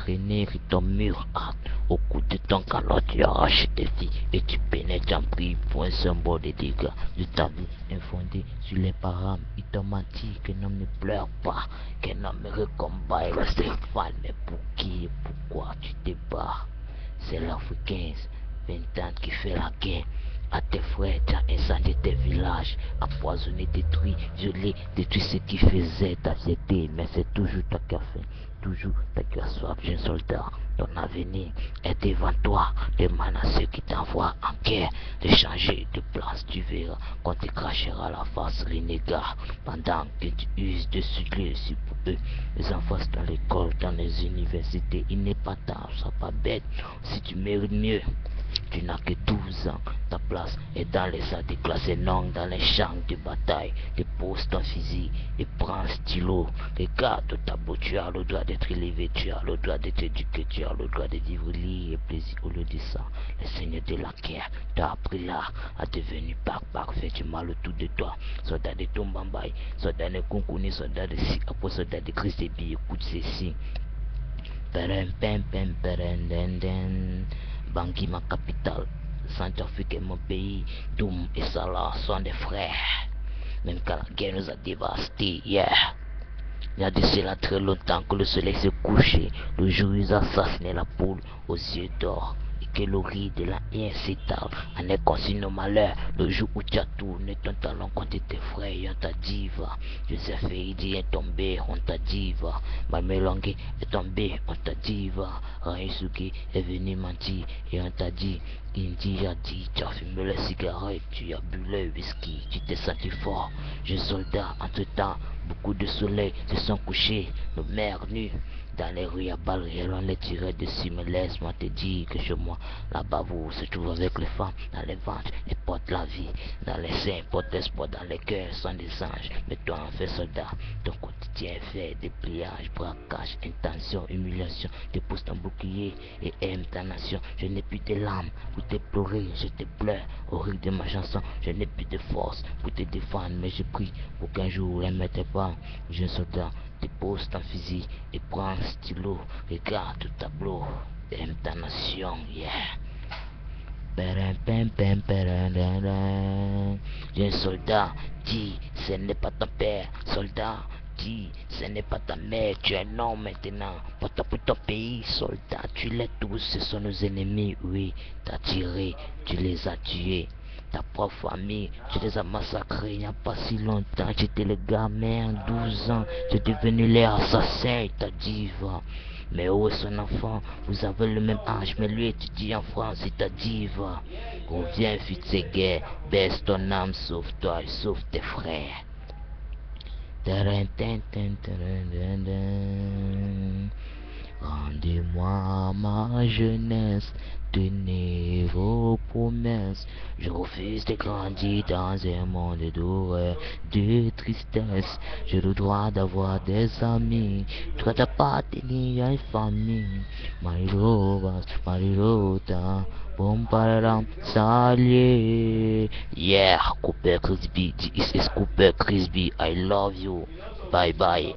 traîner ton mur au coup de ton calot, tu arraches tes vies et tu pénètres en prix pour un symbole de dégâts de ta vie infondée sur les parents. Ils t'ont menti qu'un homme ne pleure pas, qu'un homme recombat et reste fan. Mais pour qui et pourquoi tu te bats? C'est l'Africain 20 ans qui fait la guerre à tes frères, tu as incendié tes villages, empoisonné, détruit, violé, détruit ce qui faisait ta fierté. Mais c'est toujours ta qui a faim, toujours ta qui a soif, jeune soldat. Ton avenir est devant toi. Demande à ceux qui t'envoient en guerre de changer de place. Tu verras qu'on te crachera la face renégat pendant que tu uses de sucre pour eux. Les enfants dans l'école, dans les universités, il n'est pas tard, sois pas bête. Si tu mérites mieux, tu n'as que 12 ans, ta place est dans les salles de classe et non dans les champs de bataille. Dépose ton fusil et prends un stylo. Regarde au tableau, tu as le droit d'être élevé, tu as le droit d'être éduqué, tu as le droit de vivre libre et plaisir au lieu de ça. Le seigneur de la guerre t'a appris là à devenir parfait, tu mal autour de toi. Soldat de Tombambaye, soldat de Konkoni, soldat de Si, après soldat de Christ et puis écoute ceci. Bangui ma capitale, Centrafrique est mon pays, Doum et Salah sont des frères. Même quand la guerre nous a dévastés, yeah. Il y a de cela très longtemps que le soleil s'est couché, le jour où ils assassinaient la poule aux yeux d'or. Et que le riz de la haine s'étale en est conçu nos malheurs. Le jour où tu as tourné ton talon contre tes frères, on t'a dit va. Joseph Feridi est tombé, on t'a dit va. Mamelongue est tombé, on t'a dit va. Raisuke est venu mentir et on t'a dit. Indi a dit, tu as fumé les cigarettes, tu as bu le whisky, tu t'es senti fort. Jeune soldat, entre temps, beaucoup de soleil se sont couchés, nos mères nues. Dans les rues à balles réelles, on les tirait dessus, mais laisse-moi te dire que chez moi, là-bas vous se trouve avec les femmes, dans les ventres, elles portent la vie, dans les seins, portent l'espoir, dans les cœurs sont des anges. Mais toi, en fait, soldat, ton quotidien est fait de pliage, braquage, intention, humiliation. Dépose ton bouclier et aime ta nation. Je n'ai plus de larmes pour te pleurer, je te pleure au rythme de ma chanson. Je n'ai plus de force pour te défendre, mais je prie pour qu'un jour elle ne pas. Jeune soldat, dépose ton fusil et prends un stylo, regarde le tableau, aime ta nation, yeah. Jeune soldat, dis, ce n'est pas ton père, soldat. Dis, ce n'est pas ta mère, tu es un homme maintenant. Pour ton pays, soldat, tu l'es tous, ce sont nos ennemis, oui. T'as tiré, tu les as tués. Ta propre famille, tu les as massacrés il n'y a pas si longtemps. J'étais le gamin, 12 ans, j'ai devenu l'assassin, t'as dit, va. Mais où est son enfant? Vous avez le même âge, mais lui étudie en France, il t'a dit, va. Reviens, fuis de ces guerres, baisse ton âme, sauve-toi et sauve tes frères. Rendez-moi ma jeunesse, tenez vos promesses. Je refuse de grandir dans un monde d'horreur, de tristesse. J'ai le droit d'avoir des amis, le droit d'appartenir à une famille. Marilovas, Marilota, Bomparam, Salier. Yeah, Cooper Crisby, this is Cooper Crisby, I love you. Bye bye.